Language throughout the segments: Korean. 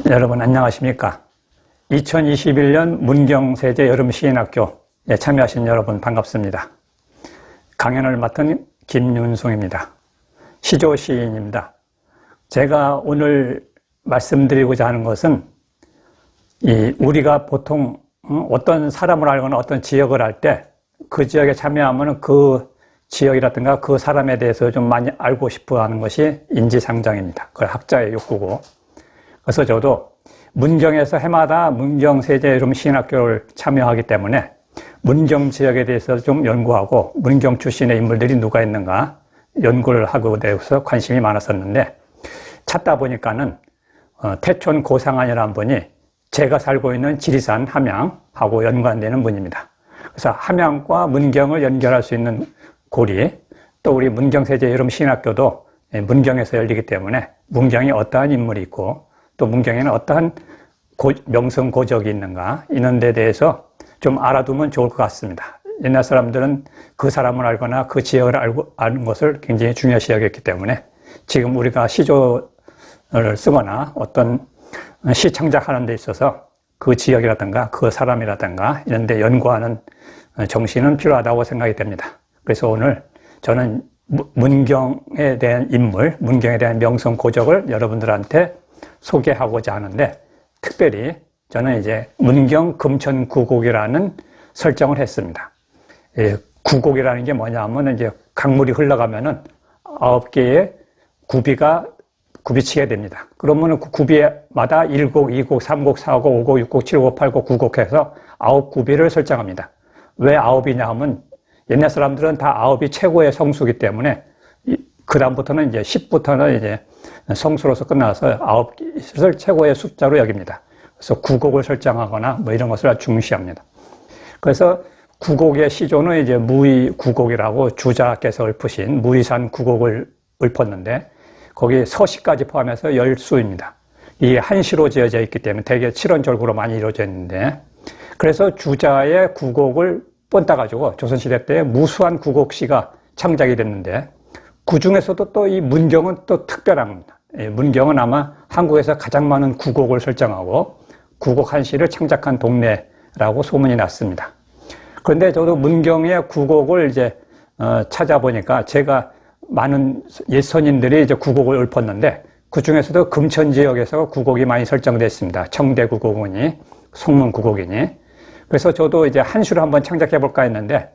여러분 안녕하십니까? 2021년 문경세제 여름시인학교에 참여하신 여러분 반갑습니다. 강연을 맡은 김윤송입니다. 시조시인입니다. 제가 오늘 말씀드리고자 하는 것은 우리가 보통 어떤 사람을 알거나 어떤 지역을 알 때 그 지역에 참여하면 그 지역이라든가 그 사람에 대해서 좀 많이 알고 싶어 하는 것이 인지상정입니다. 그 학자의 욕구고. 그래서 저도 문경에서 해마다 문경세제 여름시인학교를 참여하기 때문에 문경 지역에 대해서 좀 연구하고 문경 출신의 인물들이 누가 있는가 연구를 하고 대해서 관심이 많았었는데 찾다 보니까는 태촌 고상한이라는 분이 제가 살고 있는 지리산 함양하고 연관되는 분입니다. 그래서 함양과 문경을 연결할 수 있는 고리, 또 우리 문경세제 여름시인학교도 문경에서 열리기 때문에 문경에 어떠한 인물이 있고 또 문경에는 어떠한 명성고적이 있는가 이런 데 대해서 좀 알아두면 좋을 것 같습니다. 옛날 사람들은 그 사람을 알거나 그 지역을 아는 것을 굉장히 중요시 여겼기 때문에 지금 우리가 시조를 쓰거나 어떤 시 창작하는 데 있어서 그 지역이라든가 그 사람이라든가 이런 데 연구하는 정신은 필요하다고 생각이 됩니다. 그래서 오늘 저는 문경에 대한 인물, 문경에 대한 명성고적을 여러분들한테 소개하고자 하는데 특별히 저는 이제 문경 금천구곡이라는 설정을 했습니다. 구곡이라는 게 뭐냐 하면 이제 강물이 흘러가면은 9개의 굽이치게 됩니다. 그러면 그 굽이마다 1곡, 2곡, 3곡, 4곡, 5곡, 6곡, 7곡, 8곡, 9곡 해서 9굽이를 설정합니다. 왜 9이냐 하면 옛날 사람들은 다 9이 최고의 성수기 때문에 그 다음부터는 이제 10부터는 이제 성수로서 끝나서 9을 최고의 숫자로 여깁니다. 그래서 9곡을 설정하거나 뭐 이런 것을 중시합니다. 그래서 9곡의 시조는 이제 무의 9곡이라고 주자께서 읊으신 무의산 9곡을 읊었는데 거기 서시까지 포함해서 10수입니다. 이게 한시로 지어져 있기 때문에 대개 7원절구로 많이 이루어져 있는데 그래서 주자의 9곡을 본따가지고 조선시대 때 무수한 9곡시가 창작이 됐는데 그 중에서도 또 이 문경은 또 특별합니다. 문경은 아마 한국에서 가장 많은 9곡을 설정하고 9곡 한시를 창작한 동네라고 소문이 났습니다. 그런데 저도 문경의 9곡을 이제 찾아보니까 제가 많은 옛선인들이 이제 9곡을 읊었는데 그 중에서도 금천 지역에서 9곡이 많이 설정됐습니다. 청대 9곡이니 송문 9곡이니. 그래서 저도 이제 한시를 한번 창작해 볼까 했는데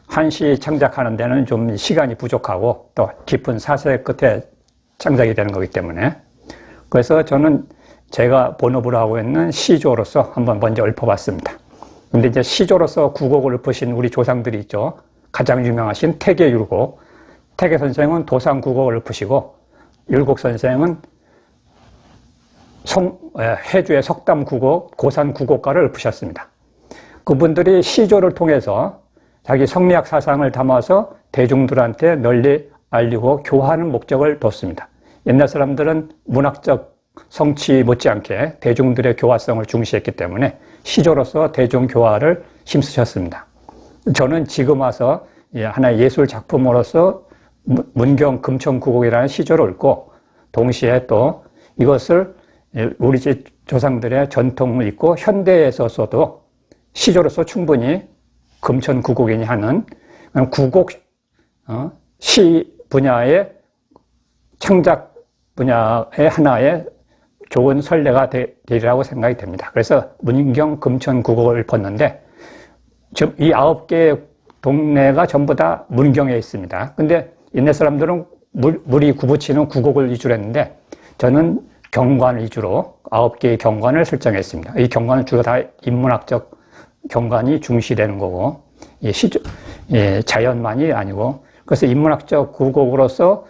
한시 창작하는 데는 좀 시간이 부족하고 또 깊은 사색 끝에 창작이 되는 거기 때문에 그래서 저는 제가 본업으로 하고 있는 시조로서 한번 먼저 읊어봤습니다. 근데 이제 시조로서 9곡을 읊으신 우리 조상들이 있죠. 가장 유명하신 태계율곡. 태계 선생은 도산 9곡을 읊으시고 율곡 선생은 해주의 석담 9곡, 고산 9곡가를 읊으셨습니다. 그분들이 시조를 통해서 자기 성리학 사상을 담아서 대중들한테 널리 알리고 교화하는 목적을 뒀습니다. 옛날 사람들은 문학적 성취 못지않게 대중들의 교화성을 중시했기 때문에 시조로서 대중교화를 힘쓰셨습니다. 저는 지금 와서 하나의 예술 작품으로서 문경 금천구곡이라는 시조를 읊고 동시에 또 이것을 우리 조상들의 전통을 잇고 현대에서도 시조로서 충분히 금천구곡이니 하는 구곡 시 분야의 창작 분야의 하나의 좋은 선례가 되리라고 생각이 됩니다. 그래서 문경 금천구곡을 읊었는데 지금 이 9개의 동네가 전부 다 문경에 있습니다. 근데 옛날 사람들은 물이 굽어치는 9곡을 위주로 했는데 저는 경관 위주로 9개의 경관을 설정했습니다. 이 경관은 주로 다 인문학적 경관이 중시되는 거고 자연만이 아니고 그래서 인문학적 9곡으로서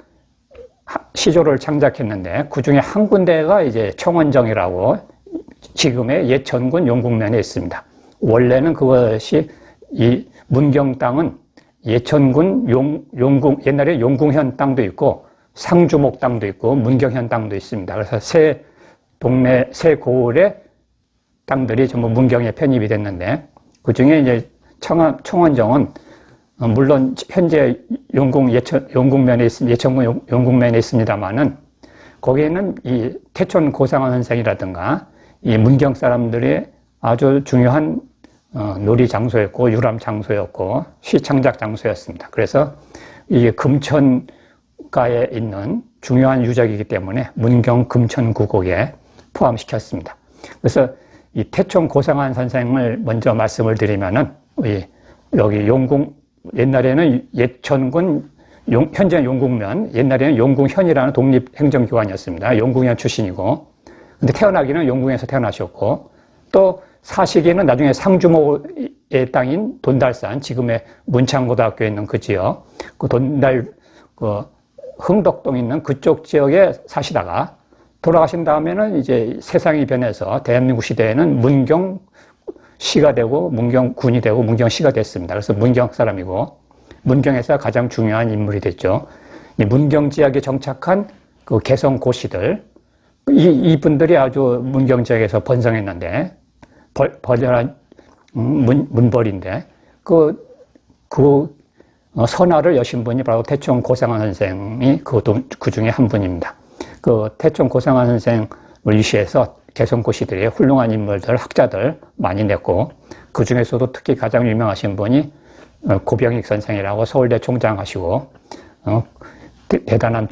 시조를 창작했는데 그 중에 한 군데가 이제 청원정이라고 지금의 예천군 용궁면에 있습니다. 원래는 그것이 이 문경 땅은 예천군 용궁 옛날에 용궁현 땅도 있고 상주목 땅도 있고 문경현 땅도 있습니다. 그래서 세 동네 세 고을의 땅들이 전부 문경에 편입이 됐는데 그 중에 이제 청원정은 물론 현재 용궁면에 있습니다. 예천군 용궁면에 있습니다만은 거기에는 이 태촌 고상원 선생이라든가 이 문경 사람들이 아주 중요한 놀이 장소였고 유람 장소였고 시창작 장소였습니다. 그래서 이 금천가에 있는 중요한 유적이기 때문에 문경 금천구곡에 포함시켰습니다. 그래서 이 태촌 고상원 선생을 먼저 말씀을 드리면은 여기 용궁, 옛날에는 예천군 현재 용궁면, 옛날에는 용궁현이라는 독립행정기관이었습니다. 용궁현 출신이고, 근데 태어나기는 용궁에서 태어나셨고, 또 사시기는 나중에 상주모의 땅인 돈달산, 지금의 문창고등학교에 있는 그 지역, 그 흥덕동에 있는 그쪽 지역에 사시다가 돌아가신 다음에는 이제 세상이 변해서 대한민국 시대에는 문경시가 되고, 문경군이 되고, 문경시가 됐습니다. 그래서 문경 사람이고, 문경에서 가장 중요한 인물이 됐죠. 이 문경 지역에 정착한 그 개성 고시들, 이분들이 아주 문경 지역에서 번성했는데, 벌려한 문벌인데, 선화를 여신 분이 바로 태촌 고상원 선생이 그 중에 한 분입니다. 그 태촌 고상원 선생을 위시해서 개성고시들이 훌륭한 인물들, 학자들 많이 냈고, 그 중에서도 특히 가장 유명하신 분이 고병익 선생이라고 서울대 총장 하시고, 대단한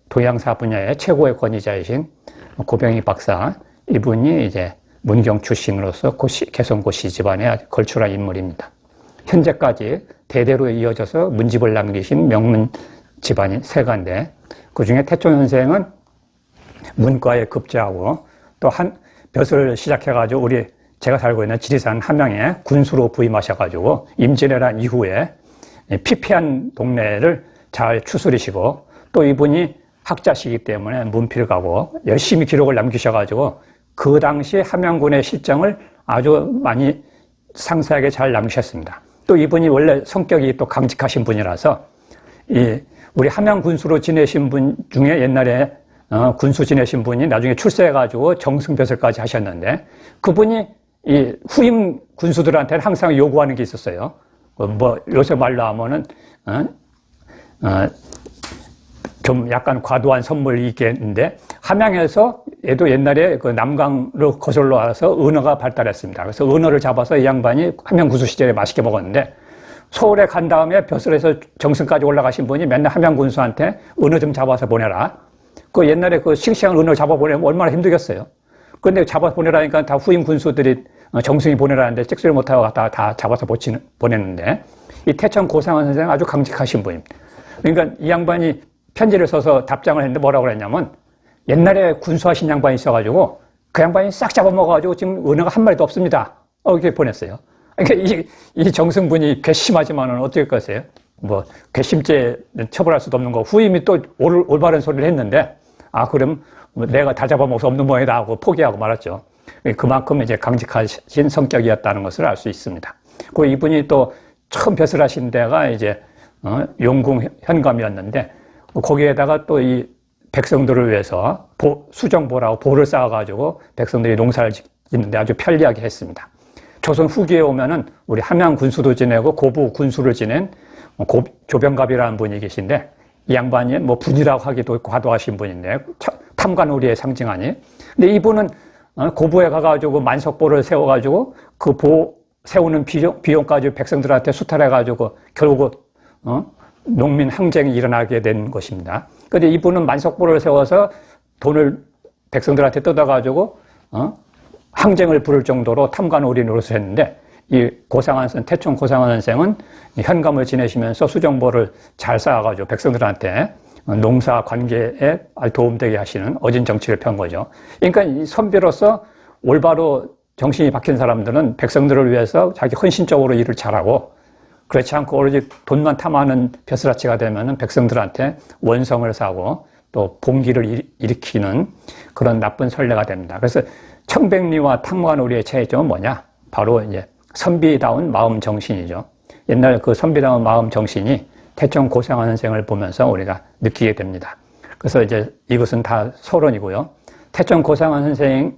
동양사 분야의 최고의 권위자이신 고병익 박사, 이분이 이제 문경 출신으로서 개성고시 집안에 걸출한 인물입니다. 현재까지 대대로 이어져서 문집을 남기신 명문 집안인 세가인데, 그 중에 태촌 선생은 문과에 급제하고 또 벼슬을 시작해가지고 제가 살고 있는 지리산 함양에 군수로 부임하셔가지고 임진왜란 이후에 피폐한 동네를 잘 추스리시고, 또 이분이 학자시기 때문에 문필 가고 열심히 기록을 남기셔가지고 그 당시 함양군의 실정을 아주 많이 상세하게 잘 남기셨습니다. 또 이분이 원래 성격이 또 강직하신 분이라서 우리 함양 군수로 지내신 분 중에 옛날에 군수 지내신 분이 나중에 출세해가지고 정승벼슬까지 하셨는데, 그분이 이 후임 군수들한테는 항상 요구하는 게 있었어요. 요새 말로 하면은 좀 약간 과도한 선물이 있겠는데, 함양에서 얘도 옛날에 그 남강으로 거슬러 와서 은어가 발달했습니다. 그래서 은어를 잡아서 이 양반이 함양 군수 시절에 맛있게 먹었는데, 서울에 간 다음에 벼슬에서 정승까지 올라가신 분이 맨날 함양 군수한테 은어 좀 잡아서 보내라. 그 옛날에 그 싱싱한 은어 잡아 보내면 얼마나 힘들겠어요. 그런데 잡아서 보내라니까 다 후임 군수들이 정승이 보내라는데 찍소리 못하고 다 잡아서 보냈는데, 이 태촌 고상원 선생은 아주 강직하신 분입니다. 그러니까 이 양반이 편지를 써서 답장을 했는데 뭐라고 그랬냐면, 옛날에 군수하신 양반이 있어가지고 그 양반이 싹 잡아먹어가지고 지금 은어가 한 마리도 없습니다. 이렇게 보냈어요. 그러니까 이 정승분이 괘씸하지만은 어쩔 것이에요? 괘씸죄 처벌할 수도 없는 거, 후임이 또 올바른 소리를 했는데, 그럼 내가 다 잡아먹어서 없는 모양이다 하고 포기하고 말았죠. 그만큼 이제 강직하신 성격이었다는 것을 알 수 있습니다. 그 이분이 또 처음 벼슬하신 데가 이제 용궁 현감이었는데, 거기에다가 또 이 백성들을 위해서 수정보라고 보를 쌓아가지고 백성들이 농사를 짓는데 아주 편리하게 했습니다. 조선 후기에 오면은 우리 함양 군수도 지내고 고부 군수를 지낸 조병갑이라는 분이 계신데, 이 양반이 분이라고 하기도 과도하신 분인데, 탐관오리의 상징하니. 근데 이분은 고부에 가가지고 만석보를 세워가지고 그 보 세우는 비용까지 백성들한테 수탈해가지고 결국 농민 항쟁이 일어나게 된 것입니다. 그런데 이분은 만석보를 세워서 돈을 백성들한테 뜯어가지고 항쟁을 부를 정도로 탐관오리 노릇을 했는데, 이 태촌 고상원 선생은 현감을 지내시면서 수정보를 잘 쌓아가지고 백성들한테 농사 관계에 도움되게 하시는 어진 정치를 편 거죠. 그러니까 이 선비로서 올바로 정신이 박힌 사람들은 백성들을 위해서 자기 헌신적으로 일을 잘하고, 그렇지 않고 오로지 돈만 탐하는 벼슬아치가 되면은 백성들한테 원성을 사고 또 봉기를 일으키는 그런 나쁜 선례가 됩니다. 그래서 청백리와 탐관오리의 차이점은 뭐냐? 바로 이제 선비다운 마음 정신이죠. 옛날 그 선비다운 마음 정신이 태촌 고상원 선생을 보면서 우리가 느끼게 됩니다. 그래서 이제 이것은 다 서론이고요. 태촌 고상원 선생이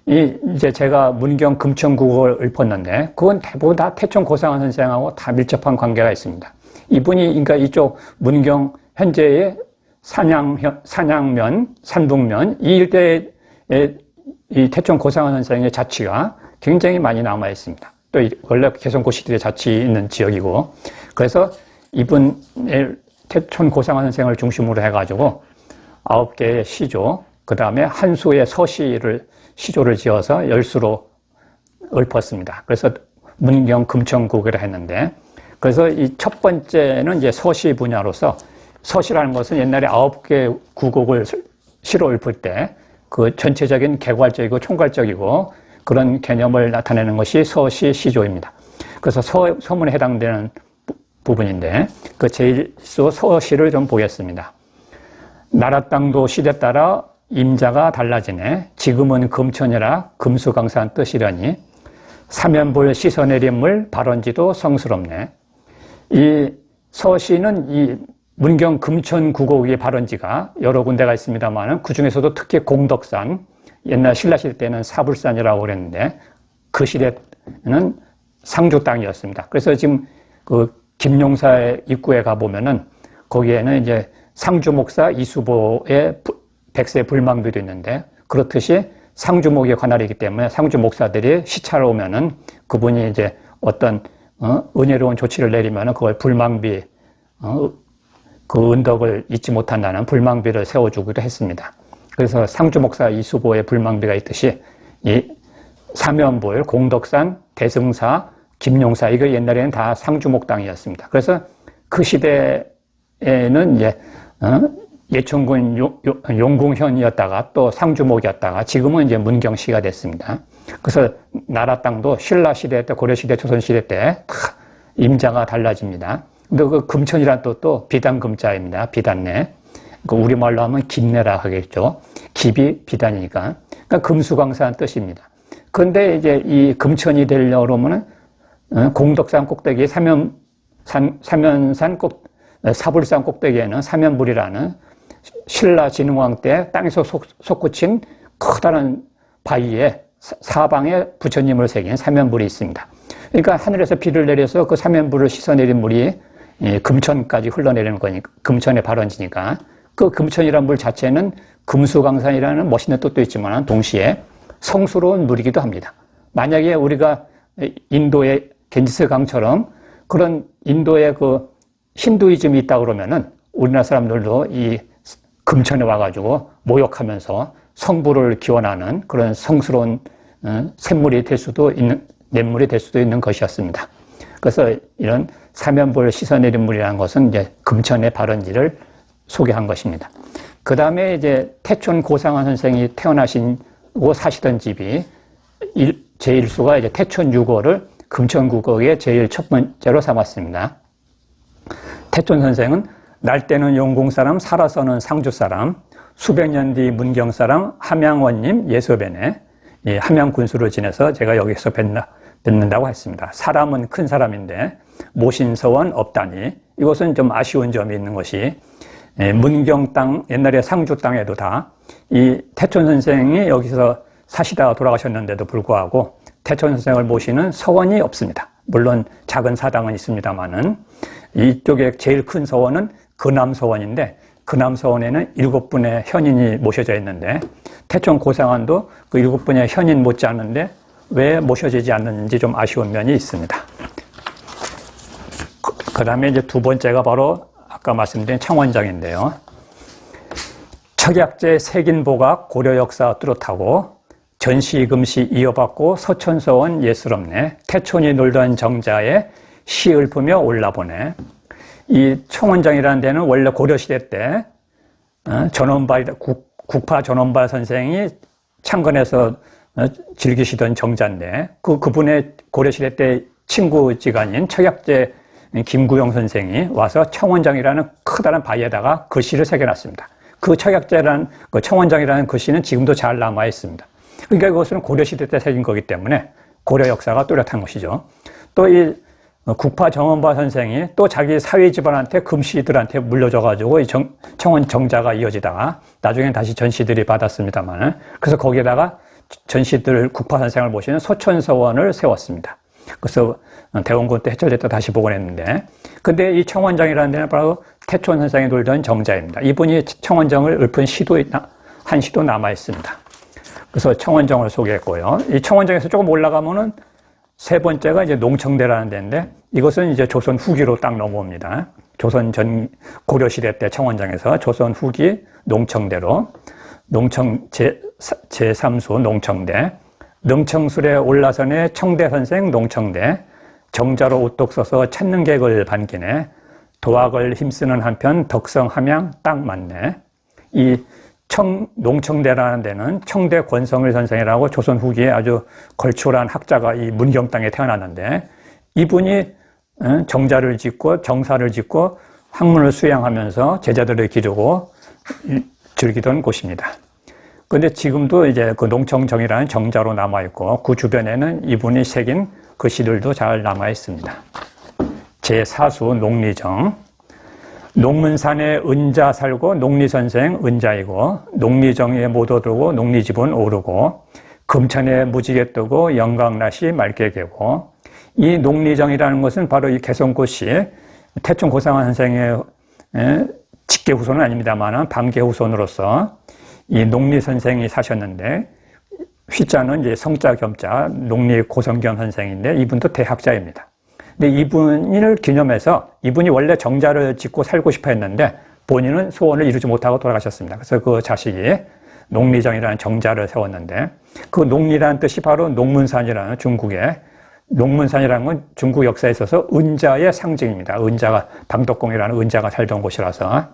이제 제가 문경 금천국을 읊었는데, 그건 대부분 다 태촌 고상원 선생하고 다 밀접한 관계가 있습니다. 이분이 그러니까 이쪽 문경 현재의 산양면, 산북면 이 일대에 이 태촌 고상한 선생의 자취가 굉장히 많이 남아 있습니다. 또 원래 개성고시들의 자취 있는 지역이고, 그래서 이분의 태촌 고상한 선생을 중심으로 해가지고 9개의 시조, 그 다음에 한 수의 시조를 지어서 열수로 읊었습니다. 그래서 문경 금천국이라 했는데, 그래서 이 첫 번째는 이제 서시 분야로서, 서시라는 것은 옛날에 9개 구곡을 시로 읊을 때 그 전체적인 개괄적이고 총괄적이고 그런 개념을 나타내는 것이 서시 시조입니다. 그래서 서문에 해당되는 부분인데, 그 제1수 서시를 좀 보겠습니다. 나라 땅도 시대 따라 임자가 달라지네. 지금은 금천이라 금수강산 뜻이려니. 사면볼 씻어내린 물 발언지도 성스럽네. 이 서시는 이 문경 금천 구곡의 발원지가 여러 군데가 있습니다만 그 중에서도 특히 공덕산, 옛날 신라시대 때는 사불산이라고 그랬는데 그 시대는 상주 땅이었습니다. 그래서 지금 그 김용사의 입구에 가보면은 거기에는 이제 상주 목사 이수보의 백세 불망들이 있는데, 그렇듯이 상주목이 관할이기 때문에 상주 목사들이 시찰을 오면은 그분이 이제 어떤 은혜로운 조치를 내리면은 그걸 불망비, 그 은덕을 잊지 못한다는 불망비를 세워주기도 했습니다. 그래서 상주 목사 이수보의 불망비가 있듯이 이 사면볼, 공덕산, 대승사, 김용사, 이거 옛날에는 다 상주목 땅이었습니다. 그래서 그 시대에는 이제 예천군 용궁현이었다가 또 상주목이었다가 지금은 이제 문경시가 됐습니다. 그래서 나라 땅도 신라시대 때, 고려시대, 조선시대 때 다 임자가 달라집니다. 근데 그 금천이란 뜻도 비단금자입니다. 비단내. 그 우리말로 하면 김내라 하겠죠. 김이 비단이니까. 그러니까 금수강산 뜻입니다. 그런데 이제 이 금천이 되려고 하면은 공덕산 꼭대기 사불산 꼭대기에는 사면불이라는 신라 진흥왕 때 땅에서 솟구친 커다란 바위에 사방에 부처님을 새긴 사면불이 있습니다. 그러니까 하늘에서 비를 내려서 그 사면불을 씻어내린 물이 금천까지 흘러내리는 거니까, 금천의 발원지니까. 그 금천이라는 물 자체는 금수강산이라는 멋있는 뜻도 있지만 동시에 성스러운 물이기도 합니다. 만약에 우리가 인도의 겐지스 강처럼 그런 인도의 그 힌두이즘이 있다 그러면은 우리나라 사람들도 이 금천에 와가지고 모욕하면서 성부를 기원하는 그런 성스러운 샘물이 될 수도 있는, 냇물이 될 수도 있는 것이었습니다. 그래서 이런 사면볼 씻어내린 물이라는 것은 이제 금천의 발원지를 소개한 것입니다. 그 다음에 이제 태촌 고상한 선생이 태어나시고 사시던 집이 제1수가 이제 태촌 6호를 금천구곡의 제일 첫 번째로 삼았습니다. 태촌 선생은 날 때는 용궁 사람, 살아서는 상주 사람, 수백 년 뒤 문경 사람, 함양원님 예서변에 함양 군수를 지내서 제가 여기서 뵙는다고 했습니다. 사람은 큰 사람인데 모신서원 없다니, 이것은 좀 아쉬운 점이 있는 것이 문경 땅, 옛날에 상주 땅에도 다 이 태촌 선생이 여기서 사시다가 돌아가셨는데도 불구하고 태촌 선생을 모시는 서원이 없습니다. 물론 작은 사당은 있습니다만은 이쪽에 제일 큰 서원은 근암서원인데, 근암서원에는 7분의 현인이 모셔져 있는데 태촌 고상한도 그 7분의 현인 못지 않은데 왜 모셔지지 않는지 좀 아쉬운 면이 있습니다. 그 다음에 이제 두 번째가 바로 아까 말씀드린 청원장인데요. 척약제 색인보각 고려 역사 뚜렷하고 전시 금시 이어받고 서천서원 예스럽네. 태촌이 놀던 정자에 시 읊으며 올라보네. 이 청원장이라는 데는 원래 고려시대 때 국파 전원발 선생이 창건해서 즐기시던 정자인데 그분의 고려시대 때 친구지간인 척약제 김구영 선생이 와서 청원장이라는 커다란 바위에다가 글씨를 새겨놨습니다. 그 척약제라는, 그 청원장이라는 글씨는 지금도 잘 남아 있습니다. 그러니까 이것은 고려시대 때 새긴 거기 때문에 고려 역사가 뚜렷한 것이죠. 또 이 국파 정원바 선생이 또 자기 사위 집안한테 금씨들한테 물려줘가지고 이 청원 정자가 이어지다가 나중에 다시 전씨들이 받았습니다만, 그래서 거기에다가 전씨들 국파 선생을 모시는 소천서원을 세웠습니다. 그래서 대원군 때 해철됐다 다시 복원했는데, 근데 이 청원장이라는 데는 바로 태촌 선생이 돌던 정자입니다. 이분이 청원정을 읊은 한 시도 남아 있습니다. 그래서 청원정을 소개했고요. 이 청원정에서 조금 올라가면은 세 번째가 이제 농청대라는 데인데 이것은 이제 조선 후기로 딱 넘어옵니다. 조선 전 고려 시대 때 청원정에서 조선 후기 농청대로 제3수 농청대, 능청술에 올라선의 청대 선생 농청대, 정자로 우뚝 서서 찾는 객을 반기네, 도학을 힘쓰는 한편 덕성 함양 딱 맞네. 이 농청대라는 데는 청대 권성일 선생이라고 조선 후기에 아주 걸출한 학자가 이 문경 땅에 태어났는데 이분이 정자를 짓고 정사를 짓고 학문을 수양하면서 제자들을 기르고 즐기던 곳입니다. 그런데 지금도 이제 그 농청정이라는 정자로 남아있고 그 주변에는 이분이 새긴 글씨들도 잘 남아있습니다. 제4수 농리정. 농문산에 은자 살고 농리선생 은자이고 농리정에 못 오르고 농리집은 오르고 금천에 무지개 뜨고 영광낫이 맑게 개고. 이 농리정이라는 것은 바로 이 개성고씨 태촌 고상한 선생의 직계 후손은 아닙니다만 반계 후손으로서 이 농리 선생이 사셨는데 휘자는 이제 성자 겸자 농리 고성겸 선생인데 이분도 대학자입니다. 근데 이분을 기념해서 이분이 원래 정자를 짓고 살고 싶어 했는데 본인은 소원을 이루지 못하고 돌아가셨습니다. 그래서 그 자식이 농리정이라는 정자를 세웠는데 그 농리라는 뜻이 바로 농문산이라는 중국의 농문산이라는 건 중국 역사에 있어서 은자의 상징입니다. 은자가 방덕공이라는 은자가 살던 곳이라서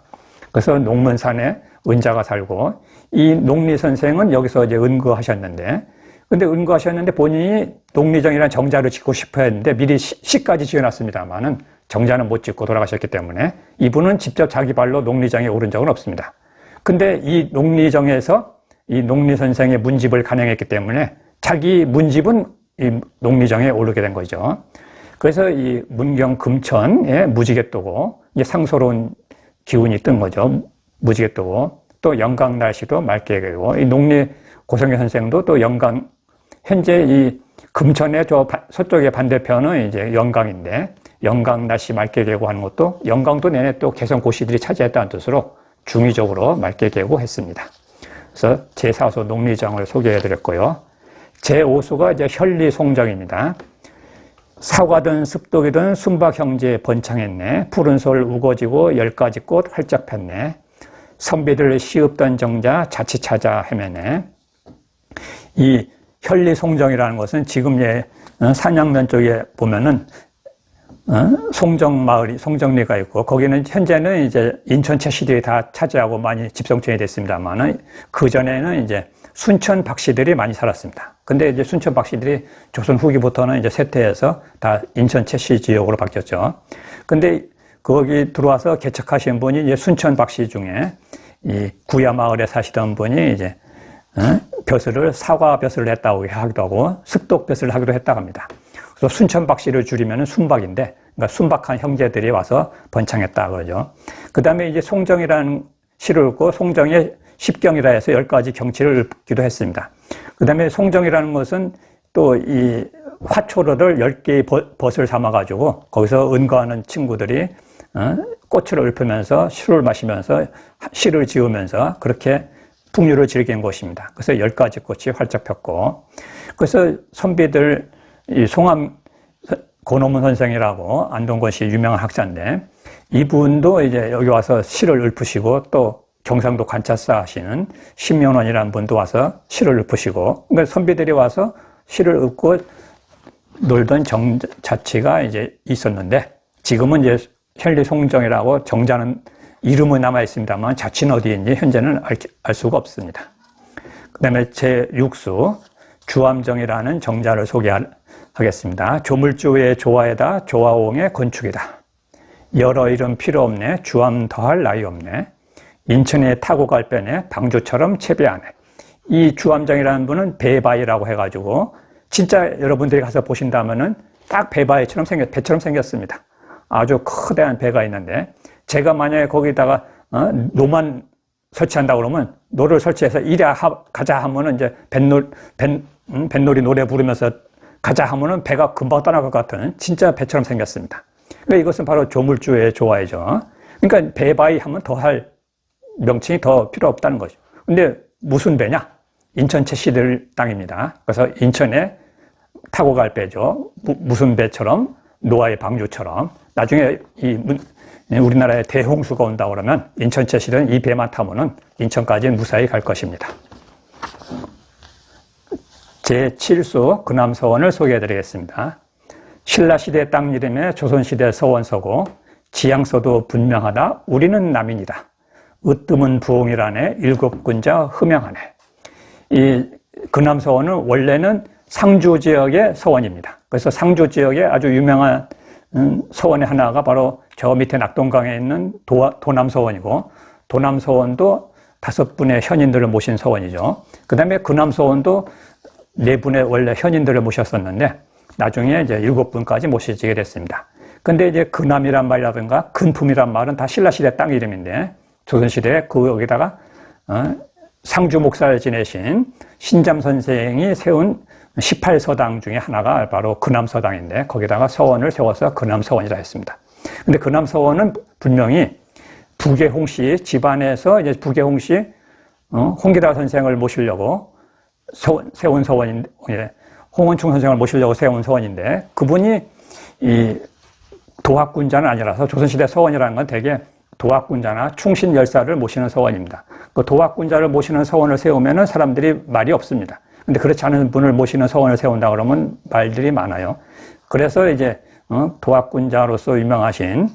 그래서 농문산에 은자가 살고 이 농리 선생은 여기서 이제 은거하셨는데 근데 은거하셨는데 본인이 농리정이라는 정자를 짓고 싶어 했는데 미리 시까지 지어놨습니다만은 정자는 못 짓고 돌아가셨기 때문에 이분은 직접 자기 발로 농리정에 오른 적은 없습니다. 근데 이 농리정에서 이 농리 선생의 문집을 간행했기 때문에 자기 문집은 이 농리정에 오르게 된 거죠. 그래서 이 문경 금천에 무지개 뜨고 이제 상소로운 기운이 뜬 거죠. 무지개 뜨고 또 영광 날씨도 맑게 개고 이 농리 고성현 선생도 또 영광 현재 이 금천의 저 서쪽의 반대편은 이제 영광인데 영광 날씨 맑게 개고 하는 것도 영광도 내내 또 개성 고시들이 차지했다는 뜻으로 중의적으로 맑게 개고 했습니다. 그래서 제4수 농리정을 소개해드렸고요. 제5수가 이제 현리송정입니다. 사과든 습독이든 순박 형제 번창했네. 푸른 솔 우거지고 10가지 꽃 활짝 폈네. 선비들 시읍던 정자 자칫 찾아 헤매네. 이 현리송정이라는 것은 지금 산양면 쪽에 보면은 송정마을이 송정리가 있고 거기는 현재는 이제 인천 채씨들이 다 차지하고 많이 집성촌이 됐습니다만은 그 전에는 이제 순천 박씨들이 많이 살았습니다. 근데 이제 순천 박씨들이 조선 후기부터는 이제 쇠퇴해서 다 인천 채씨 지역으로 바뀌었죠. 근데 거기 들어와서 개척하신 분이 이제 순천 박씨 중에 이 구야 마을에 사시던 분이 이제 벼슬을 사과 벼슬을 했다고 하기도 하고 습독 벼슬을 하기도 했다고 합니다. 그래서 순천 박씨를 줄이면 순박인데 그러니까 순박한 형제들이 와서 번창했다 그러죠. 그 다음에 이제 송정이라는 시를 읊고 송정의 십경이라 해서 10가지 경치를 읊기도 했습니다. 그 다음에 송정이라는 것은 또 이 화초로를 10개의 벗을 삼아가지고 거기서 은거하는 친구들이 꽃을 읊으면서 술을 마시면서 시를 지으면서 그렇게 풍류를 즐긴 곳입니다. 그래서 10가지 꽃이 활짝 폈고 그래서 선비들 이 송암 고노문 선생이라고 안동권 시 유명한 학자인데 이분도 이제 여기 와서 시를 읊으시고 또 경상도 관찰사 하시는 신명원이라는 분도 와서 시를 읊으시고 그러니까 선비들이 와서 시를 읊고 놀던 정자치가 이제 있었는데 지금은 이제 현리송정이라고 정자는 이름은 남아 있습니다만 자치는 어디인지 현재는 알 수가 없습니다. 그 다음에 제6수 주암정이라는 정자를 소개하겠습니다. 조물주의 조화에다 조화옹의 건축이다. 여러 이름 필요 없네. 주암 더할 나위 없네. 인천에 타고 갈 변에 방주처럼 채비하네. 이 주암정이라는 분은 배바위라고 해가지고 진짜 여러분들이 가서 보신다면은 딱 배바위처럼 배처럼 생겼습니다. 아주 커다란 배가 있는데 제가 만약에 거기다가 노만 설치한다고 그러면 노를 설치해서 이리 가자 하면은 이제 뱃놀이 노래 부르면서 가자 하면은 배가 금방 떠날 것 같은 진짜 배처럼 생겼습니다. 그러니까 이것은 바로 조물주의 조화이죠. 그러니까 배바위 하면 더 할 명칭이 더 필요 없다는 거죠. 근데 무슨 배냐? 인천 채시들 땅입니다. 그래서 인천에 타고 갈 배죠. 무슨 배처럼, 노아의 방주처럼. 나중에 우리나라에 대홍수가 온다 그러면 인천 채시들은 이 배만 타면은 인천까지 무사히 갈 것입니다. 제7수 근암서원을 소개해 드리겠습니다. 신라시대 땅 이름에 조선시대 서원서고 지향서도 분명하다. 우리는 남인이다. 으뜸은 부엉이라네. 일곱군자 흠양하네. 이 근암서원은 원래는 상주 지역의 서원입니다. 그래서 상주 지역에 아주 유명한 서원의 하나가 바로 저 밑에 낙동강에 있는 도남서원이고, 도남서원도 5분의 현인들을 모신 서원이죠. 그 다음에 근암서원도 4분의 원래 현인들을 모셨었는데 나중에 이제 7분까지 모시게 됐습니다. 근데 이제 근암이란 말이라든가 근품이란 말은 다 신라시대 땅 이름인데 조선시대에 여기다가 상주 목사를 지내신 신잠 선생이 세운 18서당 중에 하나가 바로 근암서당인데 거기다가 서원을 세워서 근암서원이라 했습니다. 근데 근암서원은 분명히 부계홍씨 집안에서 이제 부계홍씨 홍기다 선생을 모시려고 세운 서원인데, 홍원충 선생을 모시려고 세운 서원인데 그분이 이 도학군자는 아니라서 조선시대 서원이라는 건 대개 도학군자나 충신열사를 모시는 서원입니다. 그 도학군자를 모시는 서원을 세우면은 사람들이 말이 없습니다. 근데 그렇지 않은 분을 모시는 서원을 세운다 그러면 말들이 많아요. 그래서 이제 도학군자로서 유명하신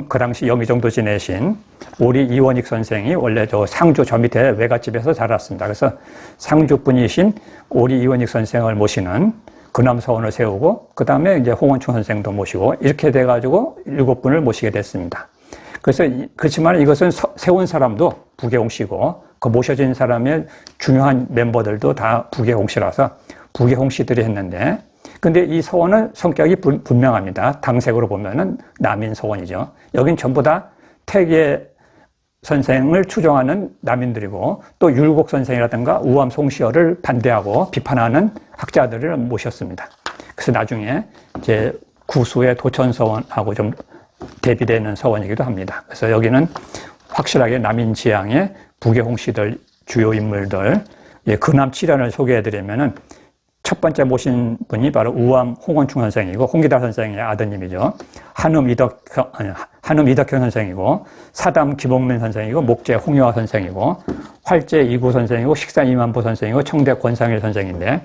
그 당시 영의정도 지내신 오리 이원익 선생이 원래 저 상주 저 밑에 외갓집에서 자랐습니다. 그래서 상주 분이신 오리 이원익 선생을 모시는 근암서원을 세우고 그 다음에 이제 홍원충 선생도 모시고 이렇게 돼가지고 7분을 모시게 됐습니다. 그래서 그렇지만 이것은 세운 사람도 부계홍씨고 그 모셔진 사람의 중요한 멤버들도 다 부계홍씨라서 부계홍씨들이 했는데, 근데 이 서원은 성격이 분명합니다. 당색으로 보면은 남인 서원이죠. 여긴 전부 다 태계 선생을 추종하는 남인들이고 또 율곡 선생이라든가 우암 송시열을 반대하고 비판하는 학자들을 모셨습니다. 그래서 나중에 이제 구수의 도천서원하고 좀 대비되는 서원이기도 합니다. 그래서 여기는 확실하게 남인 지향의 부계홍씨들 주요 인물들, 근암 7연을 소개해드리면은 첫 번째 모신 분이 바로 우암 홍원충 선생이고 홍기다 선생의 아드님이죠. 한음 이덕형 선생이고 사담 김옥민 선생이고 목재 홍여화 선생이고 활재 이구 선생이고 식산 이만보 선생이고 청대 권상일 선생인데,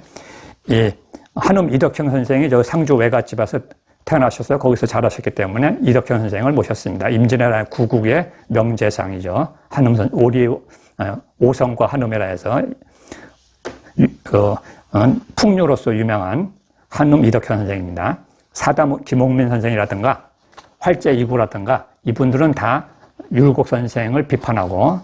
이 한음 이덕형 선생이 저 상주 외갓집에서 태어나셔서 거기서 자라셨기 때문에 이덕형 선생을 모셨습니다. 임진왜란 구국의 명재상이죠. 한음 오성과 한음이라 해서 풍류로서 유명한 한음 이덕현 선생입니다. 사담 김옥민 선생이라든가 활재 이구라든가 이분들은 다 율곡 선생을 비판하고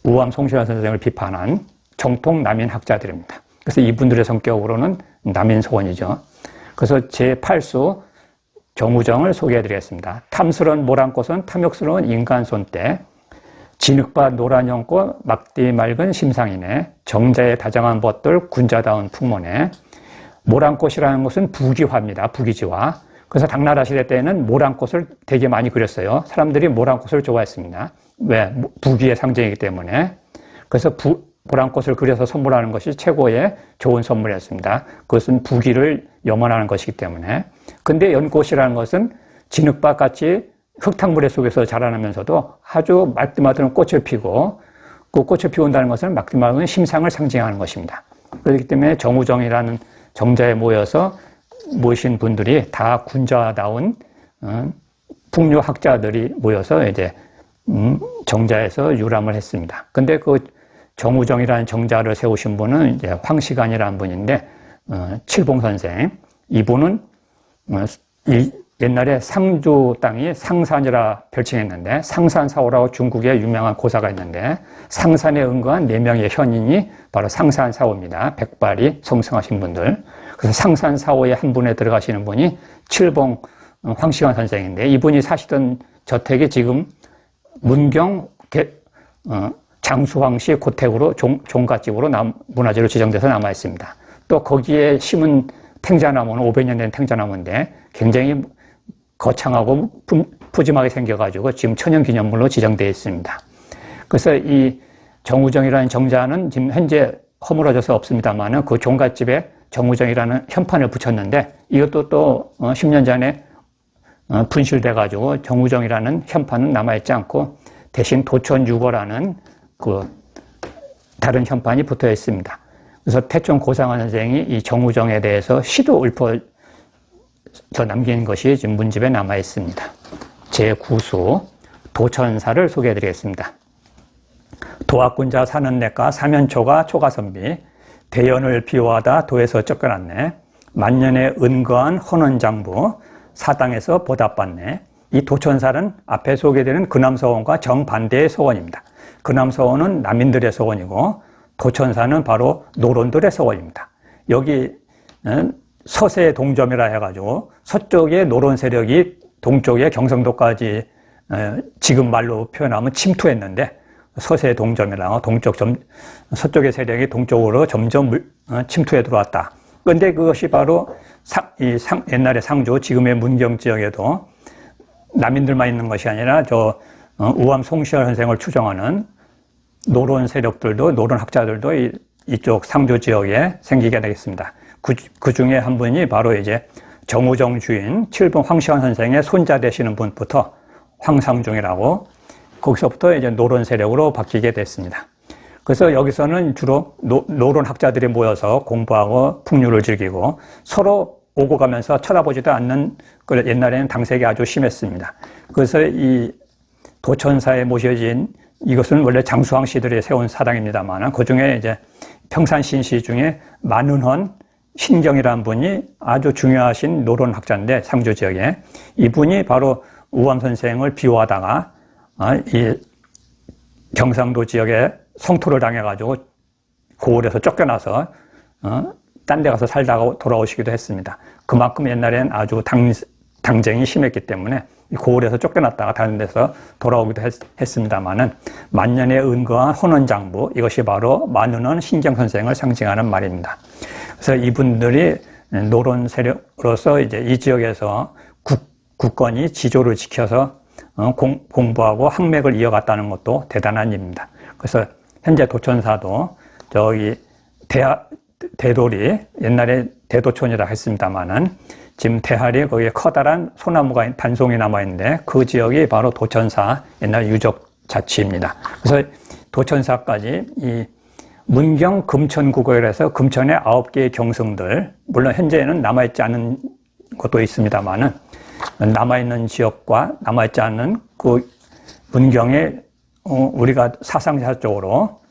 우암 송시환 선생을 비판한 정통 남인 학자들입니다. 그래서 이분들의 성격으로는 남인 서원이죠. 그래서 제8수 정우정을 소개해드리겠습니다. 탐스러운 모란꽃은 탐욕스러운 인간 손때 진흙밭 노란 연꽃 막디 맑은 심상이네. 정자의 다정한 벗들 군자다운 풍모네. 모란꽃이라는 것은 부귀화입니다. 부귀지화. 그래서 당나라 시대 때는 모란꽃을 되게 많이 그렸어요. 사람들이 모란꽃을 좋아했습니다. 왜? 부귀의 상징이기 때문에. 그래서 모란꽃을 그려서 선물하는 것이 최고의 좋은 선물이었습니다. 그것은 부귀를 염원하는 것이기 때문에. 근데 연꽃이라는 것은 진흙밭 같이 흙탕물의 속에서 자라나면서도 아주 말띠마다는 꽃을 피고 그 꽃을 피운다는 것은 말띠마다는 심상을 상징하는 것입니다. 그렇기 때문에 정우정이라는 정자에 모여서 모이신 분들이 다 군자다운 풍류학자들이 모여서 이제 정자에서 유람을 했습니다. 근데 그 정우정이라는 정자를 세우신 분은 이제 황시간이라는 분인데 칠봉 선생, 이분은 옛날에 상주 땅이 상산이라 별칭했는데 상산사오라고 중국의 유명한 고사가 있는데 상산에 응거한 4명의 현인이 바로 상산사오입니다. 백발이 성승하신 분들. 그래서 상산사오의 한 분에 들어가시는 분이 칠봉 황시관 선생인데 이분이 사시던 저택이 지금 문경 장수황씨 고택으로 종갓집으로 문화재로 지정돼서 남아 있습니다. 또 거기에 심은 탱자나무는 500년 된 탱자나무인데 굉장히 거창하고 푸짐하게 생겨가지고 지금 천연기념물로 지정되어 있습니다. 그래서 이 정우정이라는 정자는 지금 현재 허물어져서 없습니다만 그 종갓집에 정우정이라는 현판을 붙였는데 이것도 또 10년 전에 분실돼가지고 정우정이라는 현판은 남아있지 않고 대신 도천유거라는 그 다른 현판이 붙어 있습니다. 그래서 태촌 고상환 선생이 이 정우정에 대해서 시도 읊어서 남긴 것이 지금 문집에 남아 있습니다. 제9수 도천사를 소개해 드리겠습니다. 도학군자 사는 내과 사면초가 초가선비 대연을 비호하다 도에서 쫓겨났네. 만년에 은거한 헌원장부 사당에서 보답받네. 이 도천사는 앞에 소개되는 근암서원과 정반대의 서원입니다. 근암서원은 남인들의 서원이고 도천사는 바로 노론들의 서원입니다. 여기 서세 동점이라 해가지고 서쪽의 노론 세력이 동쪽의 경상도까지 지금 말로 표현하면 침투했는데 서세 동점이라고 서쪽의 세력이 동쪽으로 점점 침투해 들어왔다. 그런데 그것이 바로 옛날의 상주, 지금의 문경 지역에도 남인들만 있는 것이 아니라 우암 송시열 선생을 추정하는 노론 세력들도, 노론 학자들도 이쪽 상주 지역에 생기게 되겠습니다. 그 중에 한 분이 바로 이제 정우정 주인 7번 황시환 선생의 손자 되시는 분부터 황상중이라고 거기서부터 이제 노론 세력으로 바뀌게 됐습니다. 그래서 여기서는 주로 노론 학자들이 모여서 공부하고 풍류를 즐기고 서로 오고 가면서 쳐다보지도 않는 옛날에는 당색이 아주 심했습니다. 그래서 이 도천사에 모셔진 이것은 원래 장수왕 씨들이 세운 사당입니다만 그 중에 이제 평산신시 중에 만은헌 신경이라는 분이 아주 중요하신 노론 학자인데 상주 지역에 이분이 바로 우암 선생을 비호하다가 이 경상도 지역에 성토를 당해가지고 고을에서 쫓겨나서 딴 데 가서 살다가 돌아오시기도 했습니다. 그만큼 옛날엔 아주 당쟁이 심했기 때문에 고을에서 쫓겨났다가 다른 데서 돌아오기도 했습니다만은 만년에 은거한 헌원장부 이것이 바로 만은헌 신경 선생을 상징하는 말입니다. 그래서 이분들이 노론 세력으로서 이제 이 지역에서 국권이 지조를 지켜서 공부하고 학맥을 이어갔다는 것도 대단한 일입니다. 그래서 현재 도천사도 저기 대돌이 옛날에 대도촌이라 했습니다만은 지금 대할이 거기에 커다란 소나무가 단송이 남아있는데 그 지역이 바로 도천사 옛날 유적 자치입니다. 그래서 도천사까지 이 문경 금천국어에서 금천의 9개의 경성들 물론 현재는 남아있지 않은 것도 있습니다만은 남아있는 지역과 남아있지 않은 그 문경의 우리가 사상사적으로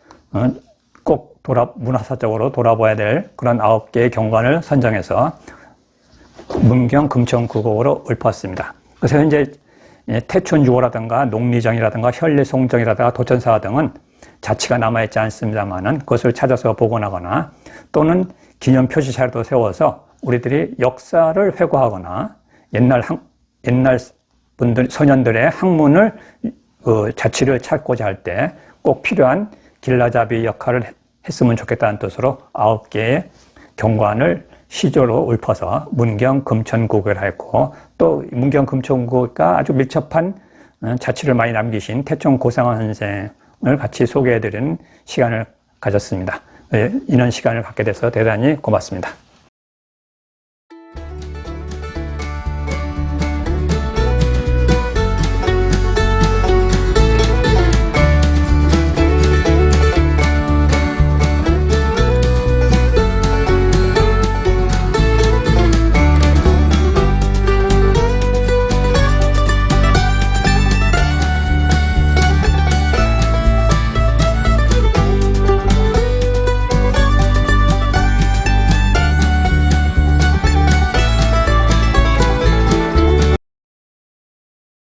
꼭 문화사적으로 돌아봐야 될 그런 9개의 경관을 선정해서 문경 금천국어로 읊었습니다. 그래서 현재 태촌유호라든가 농리정이라든가 현리송정이라든가 도천사 등은 자치가 남아있지 않습니다만은 그것을 찾아서 복원하거나 또는 기념표시사라도 세워서 우리들이 역사를 회고하거나 옛날 분들, 소년들의 학문을, 자치를 찾고자 할 때 꼭 필요한 길라잡이 역할을 했으면 좋겠다는 뜻으로 9개의 경관을 시조로 읊어서 문경 금천국을 했고 또 문경 금천국과 아주 밀접한 자치를 많이 남기신 태촌 고상환 선생을 같이 소개해드리는 시간을 가졌습니다. 이런 시간을 갖게 돼서 대단히 고맙습니다.